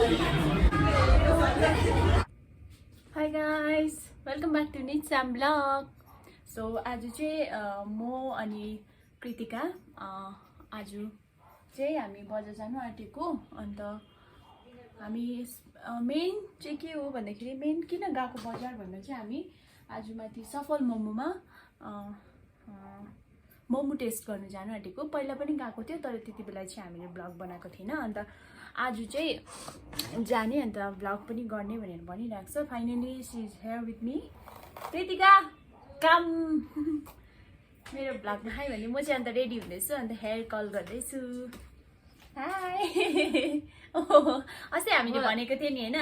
Hi guys, welcome back to Nitsam vlog. So आज चाहिँ म अनि कृतिका आज चाहिँ हामी बजार जानु आँटेको अन्त हामी मेन चाहिँ के हो भन्दाखेरि मेन किन गएको बजार भन्दा चाहिँ हामी आज माथि सफल मोमोमा मोमो टेस्ट गर्न जानु आँटेको। पहिला पनि गएको थियो तर त्यति बेला चाहिँ हामीले भ्लग बनाएको थिएन अन्त आज चाहिँ जाने अन्त भ्लग पनि गर्ने भनेर भनिरहेको छ। Finally she is here with me. Kritika काम मेरो भ्लगमा हाई भने म चाहिँ अन्त रेडी हुँदैछु अन्त हेयर कल गर्दैछु। हाई अस्ति हामीले भनेको थियो नि हैन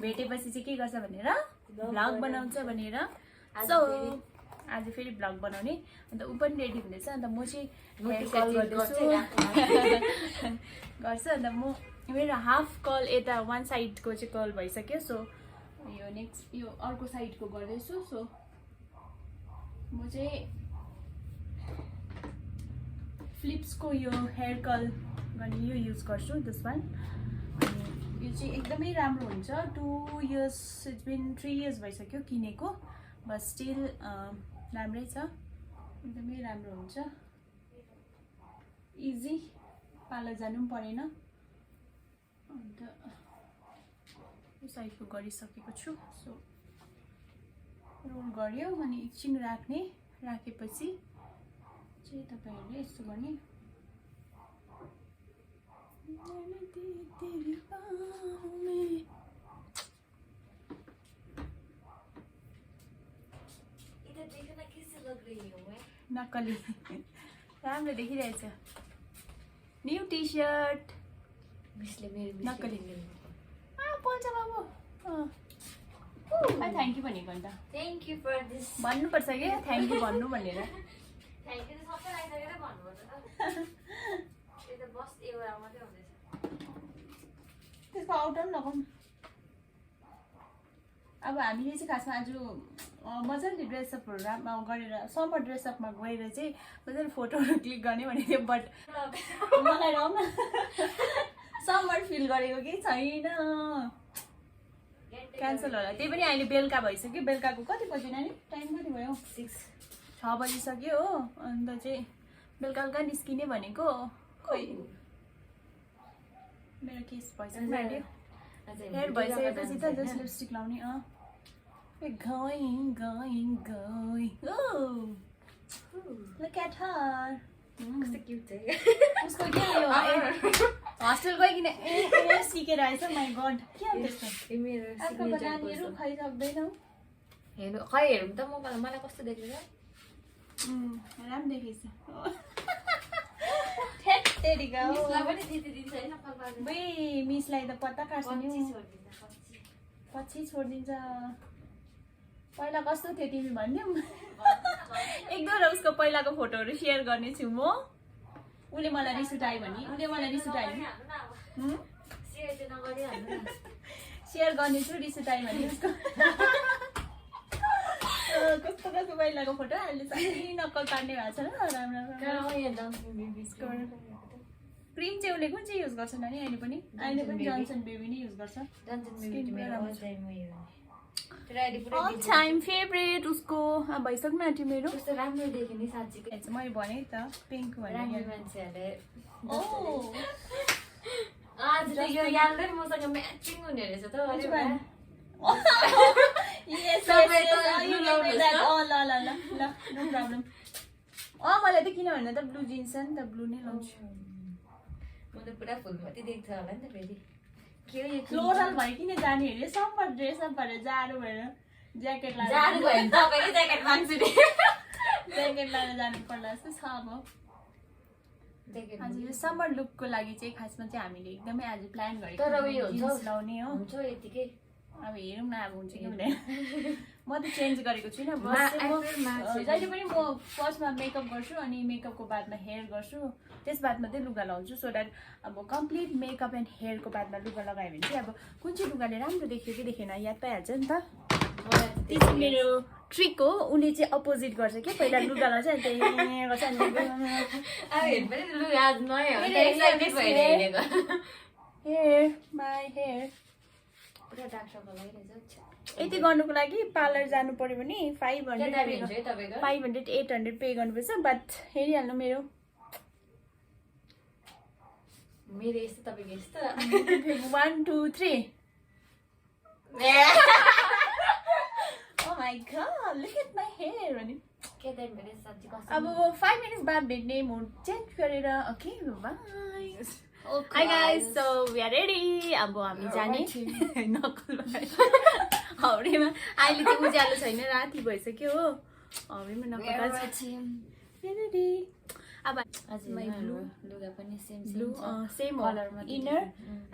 भेटेपछि चाहिँ के गर्छ भनेर भ्लग बनाउँछ भनेर। सो आज फेरि भ्लग बनाउने अन्त ऊ पनि रेडी हुँदैछ अन्त म चाहिँ हेयर कल गर्दैछु गर्छु अन्त म मेरो हाफ कल यता वान साइडको चाहिँ कल भइसक्यो। सो यो नेक्स्ट यो अर्को साइडको गर्दैछु। सो म चाहिँ फ्लिप्सको यो हेयर कल गर्ने यो युज गर्छु दिस वान। अनि यो चाहिँ एकदमै राम्रो हुन्छ। 2 इयर्स इट्स बिन 3 इयर्स भइसक्यो किनेको बट स्टिल राम्रै छ एकदमै राम्रो हुन्छ। इजी पार्लर जानु पनि परेन। अन्त यो साइडको गरिसकेको छु। सो रोल गऱ्यो अनि एकछिन राखेपछि चाहिँ तपाईहरुले यस्तो गर्ने नक्कली राम्रो देखिरहेछ। न्यू टी शर्ट नक्कली पल्छ बाबु। थ्याङ्क यू भनेको अन्त थ्याङ्क यू फर दिस भन्नुपर्छ क्या थ्याङ्क यू भन्नु भनेर। थ्याङ्क यू त सबै आइसकेर भन्नुपर्छ त त्यो त बस एउटा मात्रै हुँदैछ त्यसको आउटर पनि लगाउनु। अब हामीले चाहिँ खासमा आज मजाले ड्रेसअपहरू गरेर समर ड्रेसअपमा गएर चाहिँ मजाले फोटोहरू क्लिक गर्ने भनेको थियो बट मलाई रम समर फिल गरेको केही छैन क्यान्सल होला। त्यही पनि अहिले बेलुका भइसक्यो। बेलुकाको कति बजी नानी टाइम कति भयो 6 बजिसक्यो हो। अन्त चाहिँ बेलुका बेलुका निस्किने भनेको खोइ मेरो केस भइसक्यो अहिले हेयर भइसकेपछि त जस्ट लिपस्टिक लाउने। going oh look at her कस्तो क्यूट छ उसको के यो हस्टेल गइकिन सिकेर आएछ। माई गड के हो त्यस्तो मेरो आजकलको नानीहरू खाइसक्दैनौ। हेर्नु खै हेरौँ त मलाई कस्तो देख्दैछ राम्रो देखेछ। तेरी गाउँ मिसलाई पनि दिदी दिन्छ हैन बे मिसलाई त पत्ता काट्छ नि पछि छोडिदिन्छ। पहिला कस्तो थियो तिमी भन्यौ एक दुईवटा उसको पहिलाको फोटोहरू सेयर गर्नेछु म। उसले मलाई रिस उठायो भने सेयर गर्नेछु रिस उठायो भने उसको कस्तो पहिलाको फोटो अहिले चाहिँ नक्कल पार्ने भएको छ र राम्रो क्रिम चाहिँ उसले कुन चाहिँ युज गर्छ नानी अहिले पनि जोन्सन बेबी नै युज गर्छ। अल टाइम फेभरेट उसको भइसक्नु आँट्यो मेरो। कस्तो राम्रो देख्यो नि साँच्चीकै मैले भने त पिङ्क राम्रो मान्छेहरूले आज त यो यालले मसँग म्याचिङ हुने रहेछ त मलाई त किन भन्दा त ब्लू जिन्स नि त ब्लू नै लाउँछु। म त पुरा फुल मात्रै देख्छ होला नि त फेरि फ्लोरल भइकिन जाने हेऱ्यो समर ड्रेसअप भएर जाडो भएर ज्याकेट लगाएर जाडो भयो भने तपाईले ज्याकेट माग्छु नि ज्याकेट लगाएर जानु पर्ला जस्तो छ। अब आज यो समर लुकको लागि चाहिँ खासमा चाहिँ हामीले एकदमै आज प्लान गरेको तर उयो जिन्स लाउने हो हुन्छ यतिकै। अब हेरौँ न अब हुन्छ कि हुँदैन। म त चेन्ज गरेको छुइनँ जहिले पनि म फर्स्टमा मेकअप गर्छु अनि मेकअपको बादमा हेयर गर्छु त्यस बादमा चाहिँ लुगा लाउँछु सो द्याट अब कम्प्लिट मेकअप एन्ड हेयरको बादमा लुगा लगायो भने चाहिँ अब कुन चाहिँ लुगाले राम्रो देख्यो कि देखेन याद पाइहाल्छ नि त। त्यो चाहिँ मेरो ट्रिक हो। उसले चाहिँ अपोजिट गर्छ कि पहिला लुगा लाउँछ अनि त्यही गर्छ अनि हेयर माई हेयर पुरा डार्क सर्कल आइरहेछ यति गर्नुको लागि पार्लर जानु पर्यो भने 500 800 पे गर्नुपर्छ बट हेरिहाल्नु मेरो यस्तो तपाईँको यस्तो 1 2 3 Oh my god, look at my hair. अब 5 minutes बाद भेट्ने मुड चेन्ज गरेर okay bye hi guys so we are ready अब हामी जाने नक्कल हाउडेमा अहिले चाहिँ उज्यालो छैन राति भइसक्यो हो हाउडेमा नक्कल छ रेडी अब मै लुगा पनि ब्लू सेम कलरमा इनर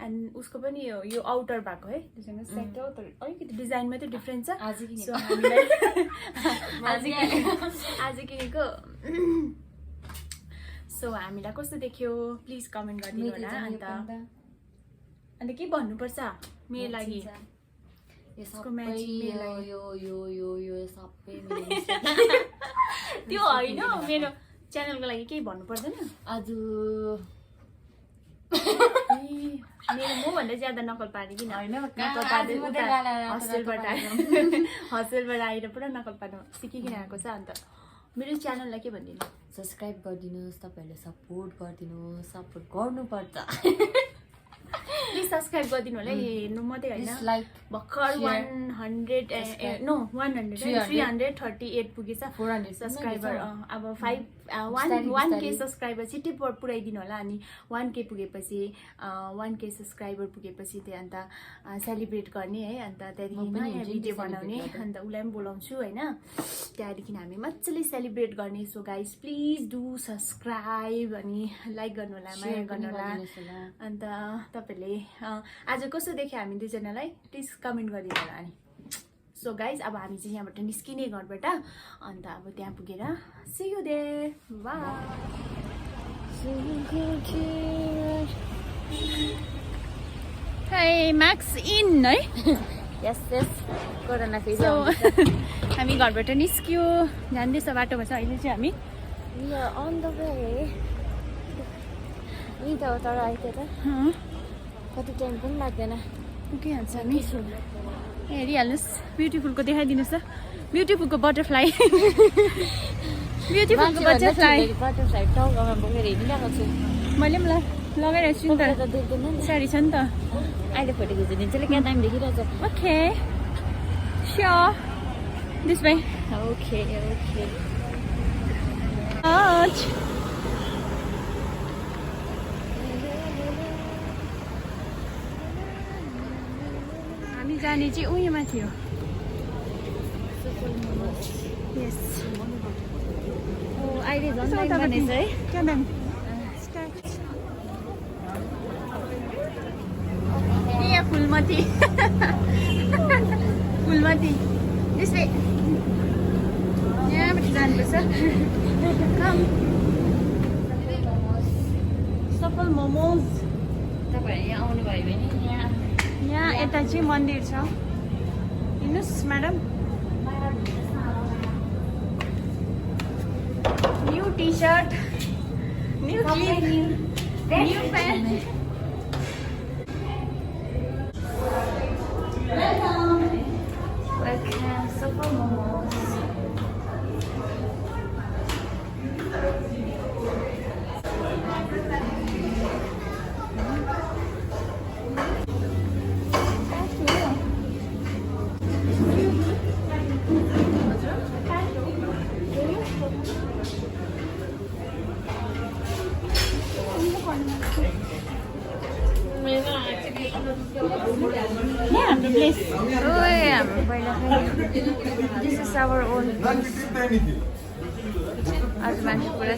एन्ड उसको पनि यो आउटर भएको है त्यसमा सेट हो तर अलिकति डिजाइनमा चाहिँ डिफरेन्ट छ सो हामीलाई आज किनेको सो हामीलाई कस्तो देख्यो प्लिज कमेन्ट गरिदिनु होला अन्त के भन्नुपर्छ मेरो लागि यसको म्याचिङ यो सबै त्यो होइन मेरो च्यानलको लागि केही भन्नु पर्दैन आज मभन्दा ज्यादा नकल पार्ने किन होइन हस्टेलबाट आएर पुरा नकल पार्नु सिकिकन आएको छ अन्त मेरो च्यानललाई के भनिदिनु सब्सक्राइब गरिदिनुहोस् तपाईँहरूले सपोर्ट गरिदिनुहोस् सपोर्ट गर्नुपर्छ प्लिज सब्सक्राइब गरिदिनु होला हेर्नु मात्रै होइन भर्खर 338 पुगेछ 400 सब्सक्राइबर अब 1K सब्सक्राइबर छिट्टै पुऱ्याइदिनु होला अनि 1K पुगेपछि 1K सब्सक्राइबर पुगेपछि त्यो अन्त सेलिब्रेट गर्ने है अन्त त्यहाँदेखि नयाँ भिडियो बनाउने अन्त उसलाई पनि बोलाउँछु होइन त्यहाँदेखि हामी मजाले सेलिब्रेट गर्ने so guys please do subscribe अनि लाइक गर्नु होला माया गर्नु होला अन्त तपाईँहरूले आज कस्तो देख्यो हामी दुईजनालाई प्लिज कमेन्ट गरिदिनु होला अनि सो गाइज अब हामी चाहिँ यहाँबाट निस्किने घरबाट अन्त अब त्यहाँ पुगेर see you there bye hi म्याक्स इन है यस कोरोना फेरि हामी घरबाट निस्क्यो जाँदैछ बाटोमा छ अहिले चाहिँ हामी अन द वे यही त हो तर अहिले त कति टाइम पनि लाग्दैन पुगिहाल्छ हामी हेरिहाल्नुहोस् ब्युटिफुलको देखाइदिनुहोस् त ब्युटिफुलको बटरफ्लाई बटरफ्लाई टाउकोमा बोकेर हिँडिरहेको छु मैले पनि लगाइरहेको छु नि त देख्दैन साडी छ नि त अहिले फोटो खिचिदिन्छ क्या टाइम देखिरहेछ okay sure this way okay हामी जाने चाहिँ उयोमा थियो यस अहिले झन् बनेछ है क्या म्याम यहाँ फुलमती त्यसले यहाँबाट जानुपर्छ सफल मोमोज तपाईँहरू यहाँ आउनुभयो भने यहाँ यता चाहिँ मन्दिर छ हिँड्नुहोस् madam new T shirt new clip new pant welcome Super Momos Yeah, the place. Oh yeah, this is our own. आज मान्छे पूरा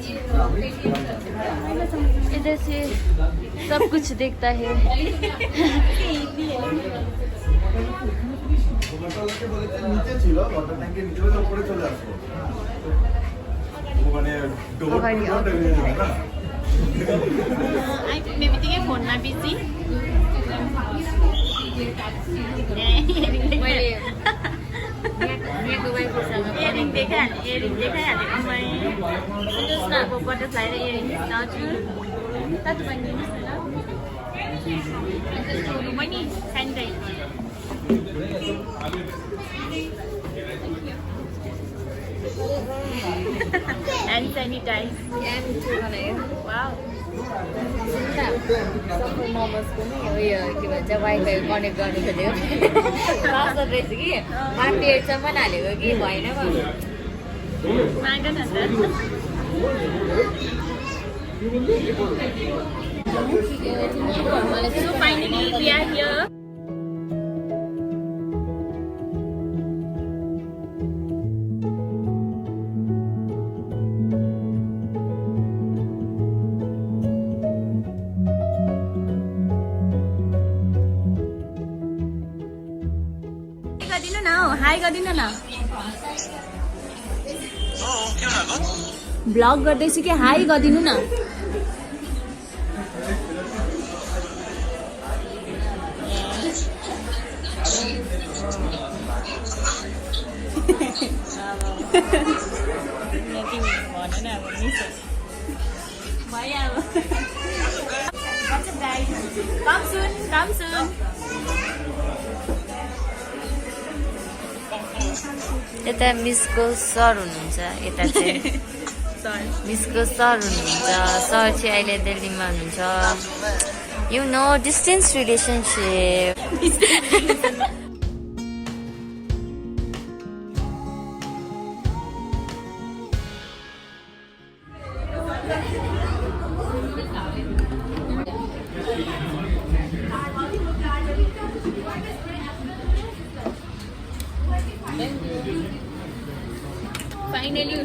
इधर से सब कुछ दिखता है मैं बित्तिकै फोनमा बिजी इयरिङ देखाइहालेँ मैले सुन्नुहोस् न अब बटरफ्लाई र इयरिङ हजुर कति भनिदिनुहोस् न ल बहिनी सेनिटाइज ह्यान्ड सेनिटाइज वाउ सबै मोमोजको नि उयो के भन्छ वाइफाई कनेक्ट गर्नु खोजेको लास्ट रहेछ कि 128 सम्म हालेको कि भएन माग न त So finally we are here. High गरिदिनु न ब्लग गर्दैछु कि हाई गरिदिनु न Come soon. यता मिसको सर हुनुहुन्छ यता चाहिँ मिसको सर हुनुहुन्छ सर चाहिँ अहिले दिल्लीमा हुनुहुन्छ you know distance relationship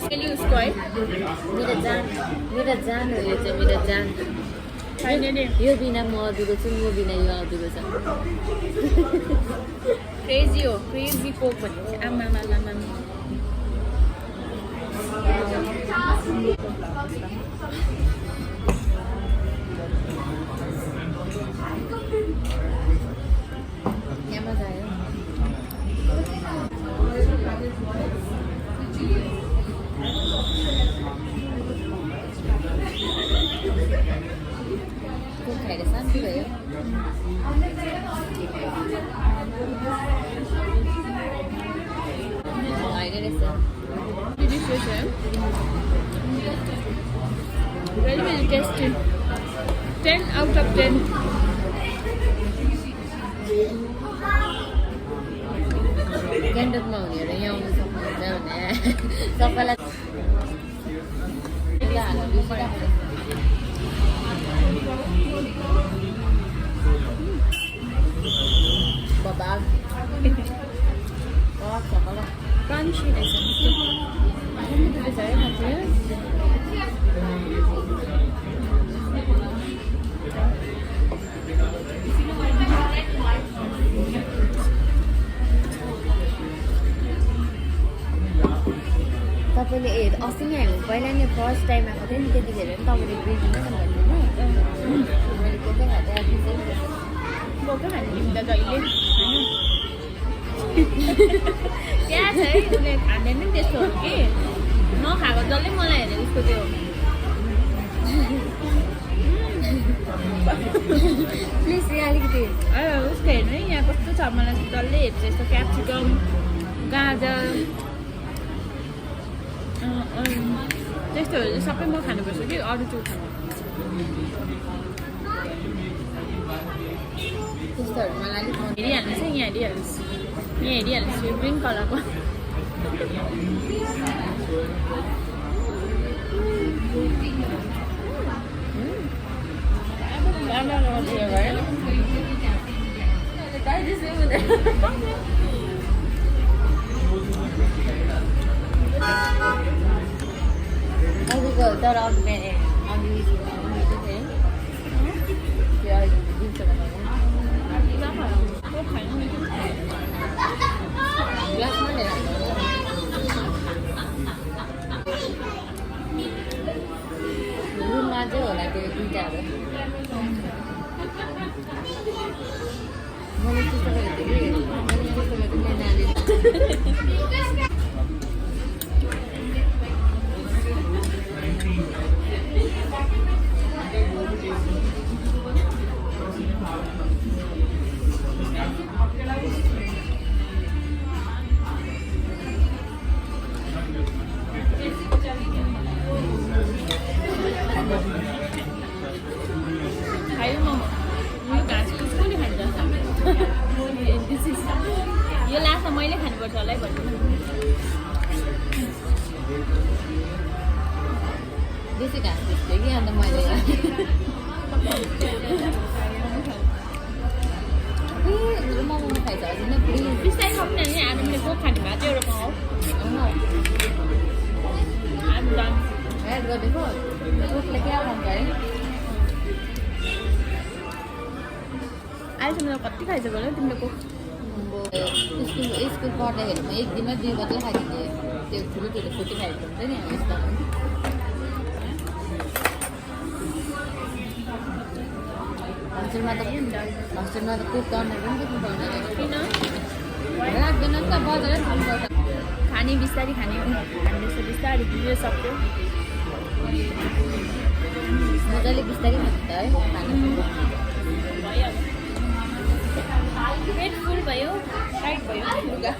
finally उसको है मेरो जान हो यो चाहिँ मेरो जान फाइनली यो बिना म अधुरो छु म बिना यो अधुरो छ क्रेजी कोक भनेपछि आमा यहाँ मजा आयो खाएर शान्ति भयो डिलिसियस है very tasty 10 out of 10 गान्तोकमा हुने र यहाँ आउनु सक्नुहुन्छ भने सबैलाई crunchy तपाईँले अस्ति नै हामी पहिला नि फर्स्ट टाइम आएको थियो नि त्यतिखेर नि तपाईँले बिर्सिनु न भन्नु मैले कोकै त्यहाँ छ है उसले खाँदैन नि त्यस्तोहरू कि नखाएको जसले मलाई हेरेर उसको त्यो प्लिज यहाँ अलिकति उसको हेर्नु है यहाँ कस्तो छ मलाई डल्लै हेर्छ यस्तो क्याप्सिकम गाजर त्यस्तोहरू चाहिँ सबै म खानुपर्छ कि अरू चाहिँ खानु त्यस्तोहरू मलाई अलिक हेरिहाल्नुहोस् है यहाँ हेरिहाल्नुहोस् यहाँ हेरिहाल्नुहोस् यो ग्रिन कलरको अरूको तर अघि ग्लासमा लिएर रुममा चाहिँ होला त्यो दुइटाहरू मैले त्यस्तो गरेको थिएँ कि मैले त्यस्तो गरेको नानी गर्नुपर्छ होला है भन्नु बेसी घाँस थियो कि अन्त मैले मोमो खाइछ हजुर नै प्लिज बिस्तारै खाउँ न नि हामीले को खाने भएको थियो एउटा पाउँ I'm done. हेड गरेको रुखले क्या भन्छ है अहिलेसम्म कति खाइसक्यो होला तिमीले को स्कुल पढ्दाखेरि म एक दिनमा 2 बोतल खाइदिन्थेँ त्यो ठुलो फुटी खाएको हुन्छ नि यस्तो हस्टेलमा त कुक गर्नेहरू पनि देख्नु पाउँदैन किन लाग्दैन नि त बजारै खानुपर्छ खाने बिस्तारै खाने हामीले बिस्तारै दियो सक्यो मजाले बिस्तारै खान्छ है खानु भइहाल्यो पेट फुल भयो टाइट भयो लुगा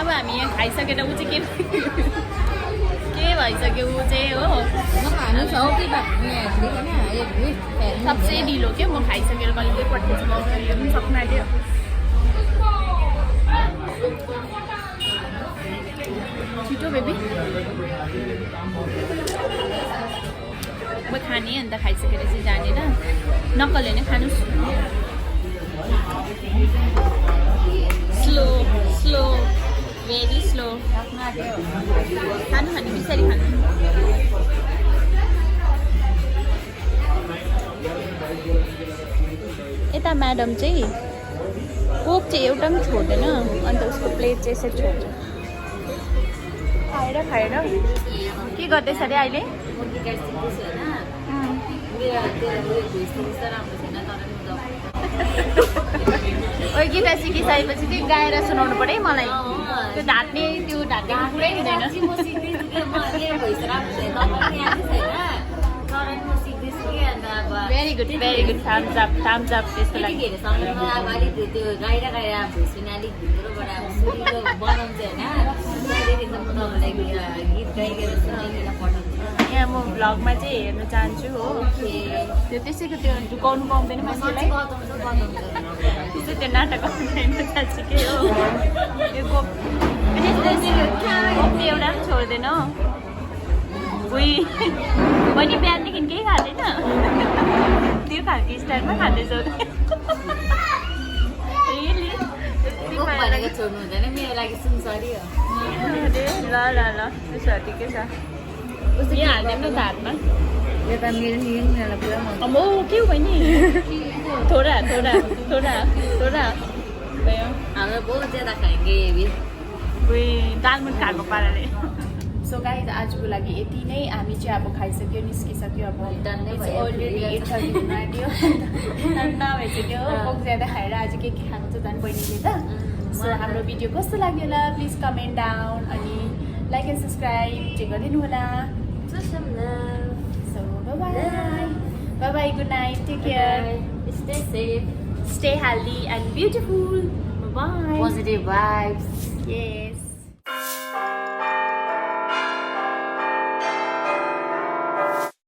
अब हामी यहाँ खाइसकेर ऊ चाहिँ के भइसक्यो ऊ चाहिँ हो खानु छ कि सबसे ढिलो के म खाइसकेर कहिले पठाउँछु म पनि सक्नु आँट्यो छिटो बेबी म खाने अन्त खाइसकेर चाहिँ जानेर नक्कल होइन खानुहोस् स्लो स्लो भेरी स्लो खानु खाने बिस्तारै खानु यता म्याडम चाहिँ कोक चाहिँ एउटा पनि छोड्दैन अन्त उसको प्लेट चाहिँ यसरी छोड्छ खाएर के गर्दैछ अरे अहिले ओइ गीता सिकिसकेपछि चाहिँ गाएर सुनाउनु पऱ्यो है मलाई त्यो ढाट्ने पुरै हुँदैन भेरी गुड थाम्स अप त्यसको लागि यहाँ म भ्लगमा चाहिँ हेर्न चाहन्छु हो त्यो त्यसैको त्यो झुकाउनु पाउँदैन मान्छेलाई त्यसै त्यो नाटक हेर्न चाहन्छु के हो यो कोपी एउटा पनि छोड्दैन उही बहिनी बिहानदेखि केही खाँदैन त्यो खालको स्टाइलमा खाँदैछौ छोड्नु हुँदैन मेरो लागि सुनसरी हो ल त्यसो ठिकै छ यो हाल्दैन त हातमा यो त मेरो नि पुरा मन अम्बो के हो बहिनी थोडा भयो हाम्रो बहुत ज्यादा खाएँगे उही दालमुट खाएको पाराले सो गाइज आजको लागि यति नै हामी चाहिँ अब खाइसक्यो निस्किसक्यो अब अलरेडी 8:30 हुन आँट्यो नभइसक्यो हो कोक ज्यादा खाएर आज के खाएको छ झन् बहिनीले त सो हाम्रो भिडियो कस्तो लाग्यो होला प्लिज कमेन्ट डाउन अनि लाइक एन्ड सब्सक्राइब चाहिँ गरिदिनु होला so bye good night take care Stay safe. Stay healthy and beautiful. Bye. Positive vibes. Yes.